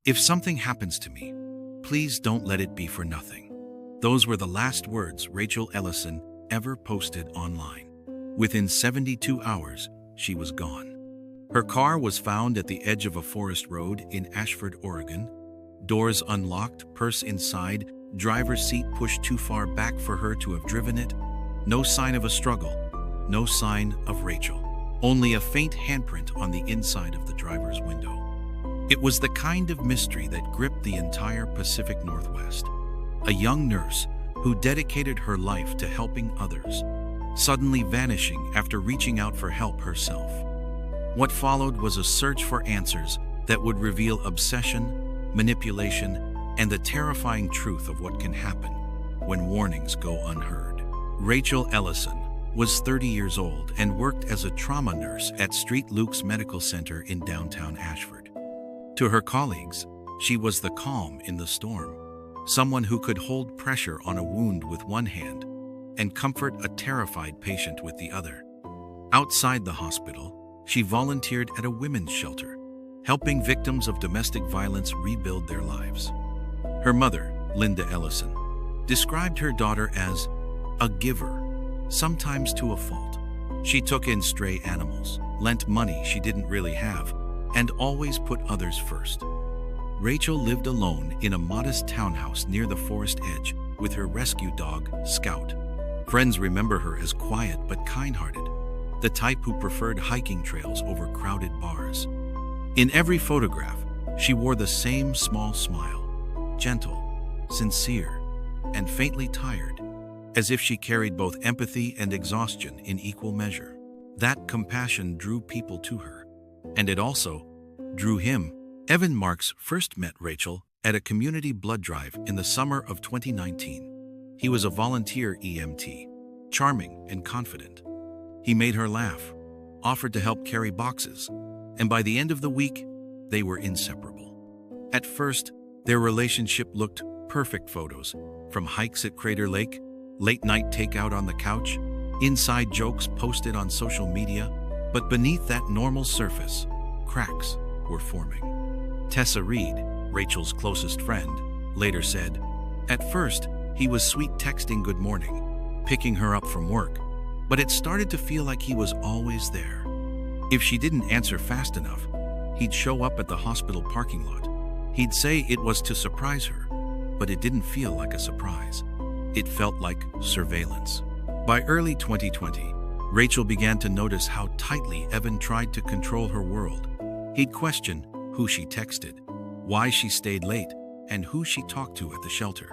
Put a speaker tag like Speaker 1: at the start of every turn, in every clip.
Speaker 1: If something happens to me, please don't let it be for nothing. Those were the last words Rachel Ellison ever posted online. Within 72 hours, she was gone. Her car was found at the edge of a forest road in Ashford, Oregon. Doors unlocked, purse inside, driver's seat pushed too far back for her to have driven it. No sign of a struggle, no sign of Rachel. Only a faint handprint on the inside of the driver's window. It was the kind of mystery that gripped the entire Pacific Northwest. A young nurse who dedicated her life to helping others, suddenly vanishing after reaching out for help herself. What followed was a search for answers that would reveal obsession, manipulation, and the terrifying truth of what can happen when warnings go unheard. Rachel Ellison was 30 years old and worked as a trauma nurse at St. Luke's Medical Center in downtown Ashford. To her colleagues, she was the calm in the storm, someone who could hold pressure on a wound with one hand and comfort a terrified patient with the other. Outside the hospital, she volunteered at a women's shelter, helping victims of domestic violence rebuild their lives. Her mother, Linda Ellison, described her daughter as a giver, sometimes to a fault. She took in stray animals, lent money she didn't really have, and always put others first. Rachel lived alone in a modest townhouse near the forest edge with her rescue dog, Scout. Friends remember her as quiet but kind-hearted, the type who preferred hiking trails over crowded bars. In every photograph, she wore the same small smile, gentle, sincere, and faintly tired, as if she carried both empathy and exhaustion in equal measure. That compassion drew people to her, and it also drew him. Evan Marks first met Rachel at a community blood drive in the summer of 2019. He was a volunteer EMT, charming and confident. He made her laugh, offered to help carry boxes, and by the end of the week, they were inseparable. At first, their relationship looked perfect. Photos from hikes at Crater Lake, late-night takeout on the couch, inside jokes posted on social media, but beneath that normal surface, cracks were forming. Tessa Reed, Rachel's closest friend, later said, "At first, he was sweet texting good morning, picking her up from work, but it started to feel like he was always there. If she didn't answer fast enough, he'd show up at the hospital parking lot. He'd say it was to surprise her, but it didn't feel like a surprise. It felt like surveillance." By early 2020, Rachel began to notice how tightly Evan tried to control her world. He'd question who she texted, why she stayed late, and who she talked to at the shelter.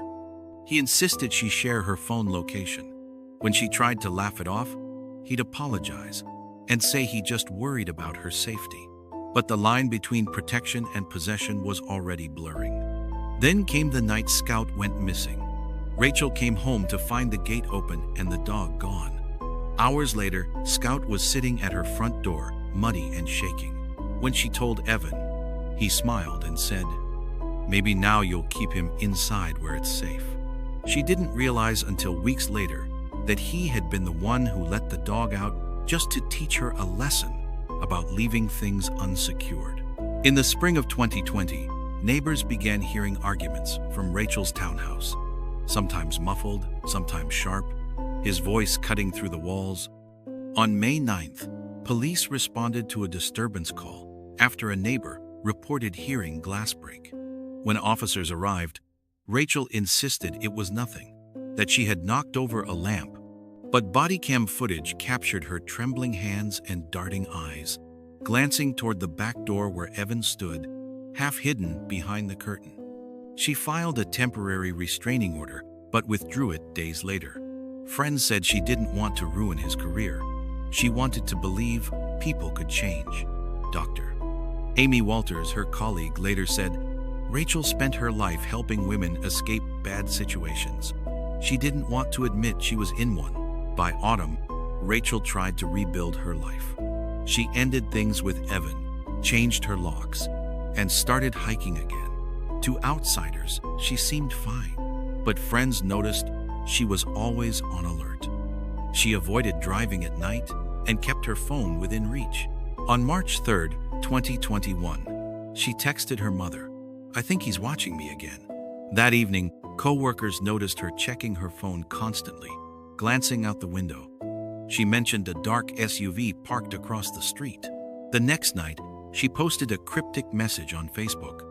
Speaker 1: He insisted she share her phone location. When she tried to laugh it off, he'd apologize and say he just worried about her safety. But the line between protection and possession was already blurring. Then came the night Scout went missing. Rachel came home to find the gate open and the dog gone. Hours later, Scout was sitting at her front door, muddy and shaking. When she told Evan, he smiled and said, "Maybe now you'll keep him inside where it's safe." She didn't realize until weeks later that he had been the one who let the dog out just to teach her a lesson about leaving things unsecured. In the spring of 2020, neighbors began hearing arguments from Rachel's townhouse, sometimes muffled, sometimes sharp, his voice cutting through the walls. On May 9th, police responded to a disturbance call after a neighbor reported hearing glass break. When officers arrived, Rachel insisted it was nothing, that she had knocked over a lamp, but body cam footage captured her trembling hands and darting eyes, glancing toward the back door where Evan stood, half hidden behind the curtain. She filed a temporary restraining order, but withdrew it days later. Friends said she didn't want to ruin his career. She wanted to believe people could change. Dr. Amy Walters, her colleague, later said, "Rachel spent her life helping women escape bad situations. She didn't want to admit she was in one." By autumn, Rachel tried to rebuild her life. She ended things with Evan, changed her locks, and started hiking again. To outsiders, she seemed fine, but friends noticed she was always on alert. She avoided driving at night and kept her phone within reach. On March 3rd, 2021, she texted her mother, I think he's watching me again." That evening, co-workers noticed her checking her phone constantly, glancing out the window. She mentioned a dark SUV parked across the street. The next night, she posted a cryptic message on Facebook.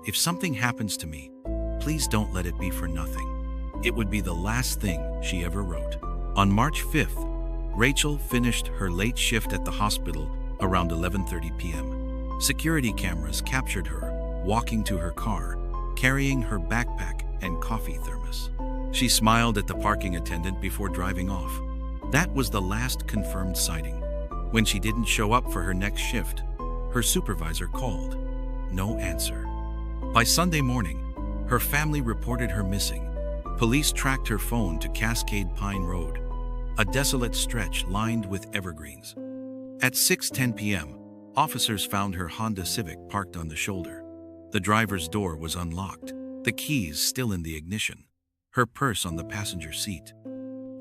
Speaker 1: "If something happens to me, please don't let it be for nothing." It would be the last thing she ever wrote. On March 5th, Rachel finished her late shift at the hospital around 11:30 p.m. Security cameras captured her walking to her car, carrying her backpack and coffee thermos. She smiled at the parking attendant before driving off. That was the last confirmed sighting. When she didn't show up for her next shift, her supervisor called. No answer. By Sunday morning, her family reported her missing. Police tracked her phone to Cascade Pine Road, a desolate stretch lined with evergreens. At 6:10 p.m., officers found her Honda Civic parked on the shoulder. The driver's door was unlocked, the keys still in the ignition, her purse on the passenger seat.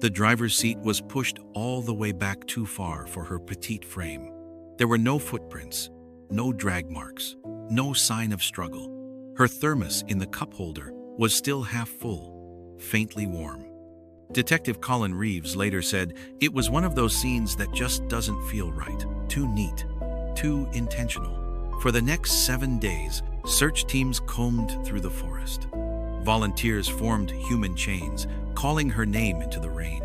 Speaker 1: The driver's seat was pushed all the way back too far for her petite frame. There were no footprints, no drag marks, no sign of struggle. Her thermos in the cup holder was still half full, faintly warm. Detective Colin Reeves later said, "It was one of those scenes that just doesn't feel right. Too neat, too intentional." For the next 7 days, search teams combed through the forest. Volunteers formed human chains, calling her name into the rain.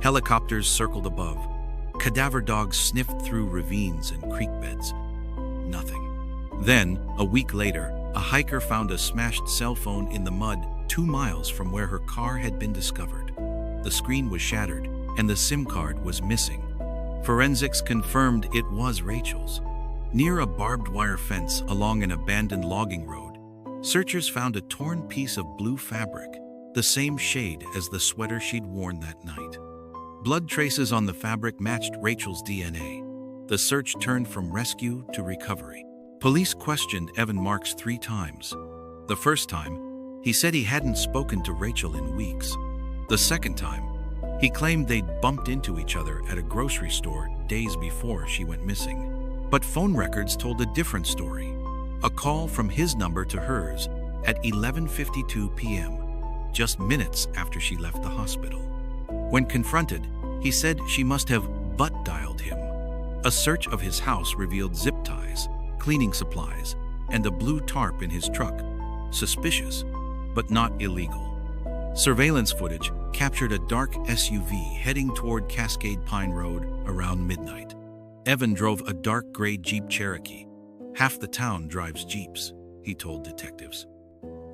Speaker 1: Helicopters circled above. Cadaver dogs sniffed through ravines and creek beds. Nothing. Then, a week later, a hiker found a smashed cell phone in the mud 2 miles from where her car had been discovered. The screen was shattered, and the SIM card was missing. Forensics confirmed it was Rachel's. Near a barbed wire fence along an abandoned logging road, searchers found a torn piece of blue fabric, the same shade as the sweater she'd worn that night. Blood traces on the fabric matched Rachel's DNA. The search turned from rescue to recovery. Police questioned Evan Marks 3 times. The first time, he said he hadn't spoken to Rachel in weeks. The second time, he claimed they'd bumped into each other at a grocery store days before she went missing. But phone records told a different story. A call from his number to hers at 11:52 p.m., just minutes after she left the hospital. When confronted, he said she must have butt-dialed him. A search of his house revealed zip ties, cleaning supplies, and a blue tarp in his truck. Suspicious, but not illegal. Surveillance footage captured a dark SUV heading toward Cascade Pine Road around midnight. Evan drove a dark gray Jeep Cherokee. "Half the town drives Jeeps," he told detectives.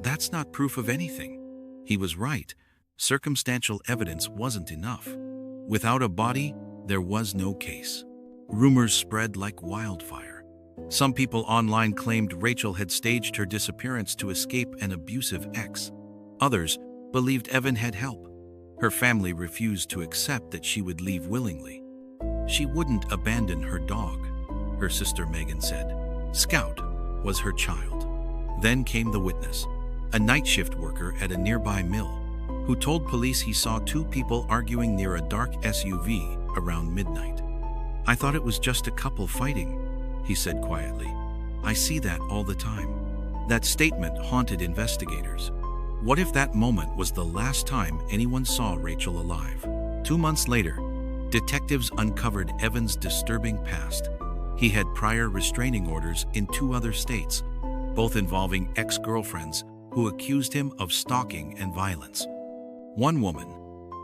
Speaker 1: That's not proof of anything. He was right. Circumstantial evidence wasn't enough. Without a body, there was no case. Rumors spread like wildfire. Some people online claimed Rachel had staged her disappearance to escape an abusive ex. Others believed Evan had help. Her family refused to accept that she would leave willingly. She wouldn't abandon her dog, her sister Megan said. Scout was her child. Then came the witness, a night shift worker at a nearby mill, who told police he saw 2 people arguing near a dark SUV around midnight. "I thought it was just a couple fighting," he said quietly. "I see that all the time." That statement haunted investigators. What if that moment was the last time anyone saw Rachel alive? 2 months later, detectives uncovered Evan's disturbing past. He had prior restraining orders in 2 other states, both involving ex-girlfriends who accused him of stalking and violence. One woman,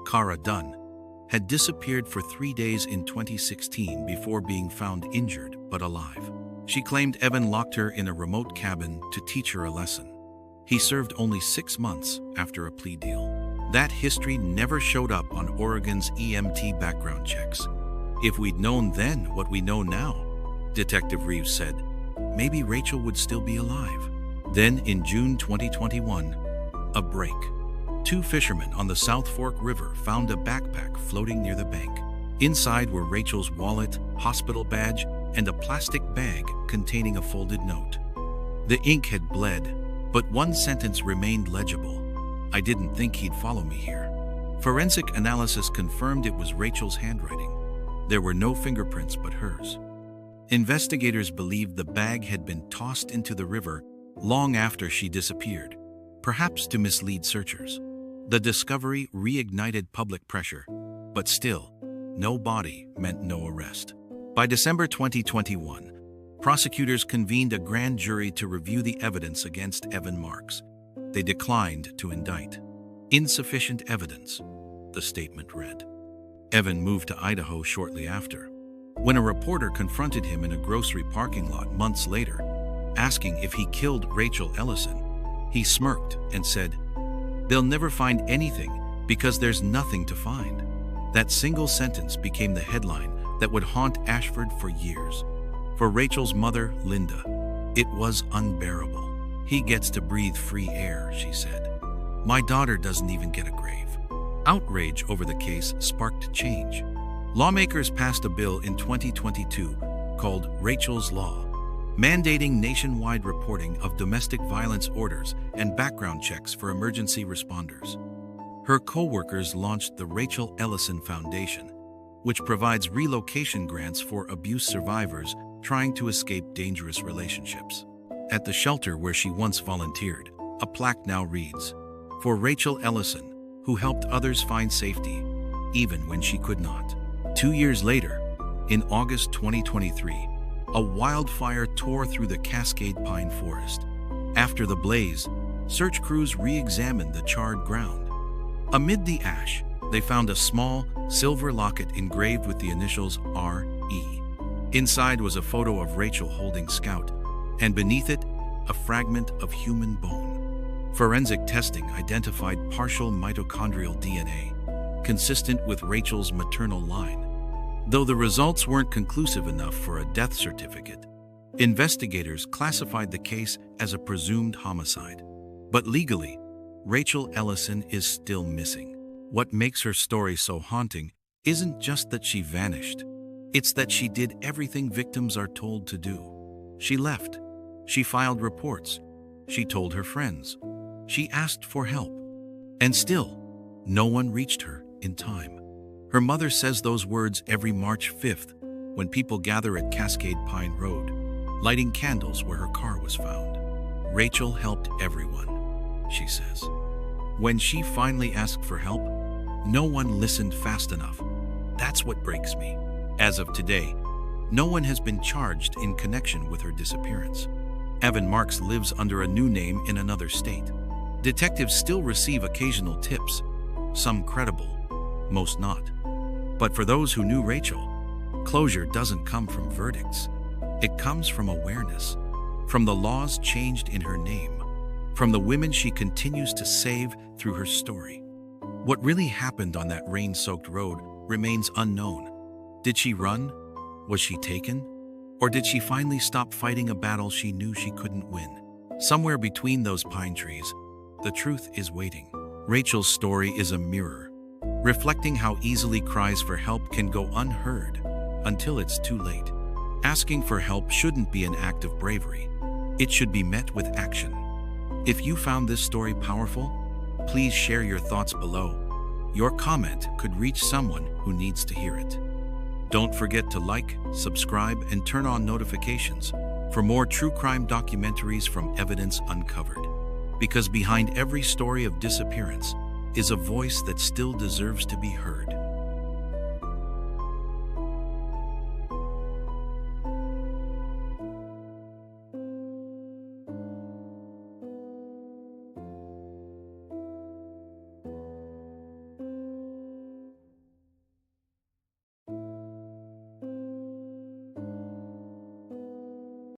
Speaker 1: Cara Dunn, had disappeared for 3 days in 2016 before being found injured but alive. She claimed Evan locked her in a remote cabin to teach her a lesson. He served only 6 months after a plea deal. That history never showed up on Oregon's EMT background checks. If we'd known then what we know now, Detective Reeves said, maybe Rachel would still be alive. Then in June 2021, a break. 2 fishermen on the South Fork River found a backpack floating near the bank. Inside were Rachel's wallet, hospital badge, and a plastic bag containing a folded note. The ink had bled, but one sentence remained legible. "I didn't think he'd follow me here." Forensic analysis confirmed it was Rachel's handwriting. There were no fingerprints but hers. Investigators believed the bag had been tossed into the river long after she disappeared, perhaps to mislead searchers. The discovery reignited public pressure, but still, no body meant no arrest. By December 2021, prosecutors convened a grand jury to review the evidence against Evan Marks. They declined to indict. Insufficient evidence, the statement read. Evan moved to Idaho shortly after. When a reporter confronted him in a grocery parking lot months later, asking if he killed Rachel Ellison, he smirked and said, "They'll never find anything because there's nothing to find." That single sentence became the headline that would haunt Ashford for years. For Rachel's mother, Linda, it was unbearable. "He gets to breathe free air," she said. "My daughter doesn't even get a grave." Outrage over the case sparked change. Lawmakers passed a bill in 2022 called Rachel's Law, mandating nationwide reporting of domestic violence orders and background checks for emergency responders. Her co-workers launched the Rachel Ellison Foundation, which provides relocation grants for abuse survivors trying to escape dangerous relationships. At the shelter where she once volunteered, a plaque now reads, "For Rachel Ellison, who helped others find safety, even when she could not." 2 years later, in August 2023, a wildfire tore through the Cascade Pine Forest. After the blaze, search crews re-examined the charred ground. Amid the ash, they found a small, silver locket engraved with the initials R.E. Inside was a photo of Rachel holding Scout, and beneath it, a fragment of human bone. Forensic testing identified partial mitochondrial DNA, consistent with Rachel's maternal line. Though the results weren't conclusive enough for a death certificate, investigators classified the case as a presumed homicide. But legally, Rachel Ellison is still missing. What makes her story so haunting isn't just that she vanished. It's that she did everything victims are told to do. She left. She filed reports. She told her friends. She asked for help. And still, no one reached her in time. Her mother says those words every March 5th when people gather at Cascade Pine Road, lighting candles where her car was found. "Rachel helped everyone," she says. When she finally asked for help, no one listened fast enough. That's what breaks me. As of today, no one has been charged in connection with her disappearance. Evan Marks lives under a new name in another state. Detectives still receive occasional tips, some credible, most not. But for those who knew Rachel, closure doesn't come from verdicts. It comes from awareness, from the laws changed in her name, from the women she continues to save through her story. What really happened on that rain-soaked road remains unknown. Did she run? Was she taken? Or did she finally stop fighting a battle she knew she couldn't win? Somewhere between those pine trees, the truth is waiting. Rachel's story is a mirror, reflecting how easily cries for help can go unheard until it's too late. Asking for help shouldn't be an act of bravery. It should be met with action. If you found this story powerful, please share your thoughts below. Your comment could reach someone who needs to hear it. Don't forget to like, subscribe, and turn on notifications for more true crime documentaries from Evidence Uncovered. Because behind every story of disappearance is a voice that still deserves to be heard.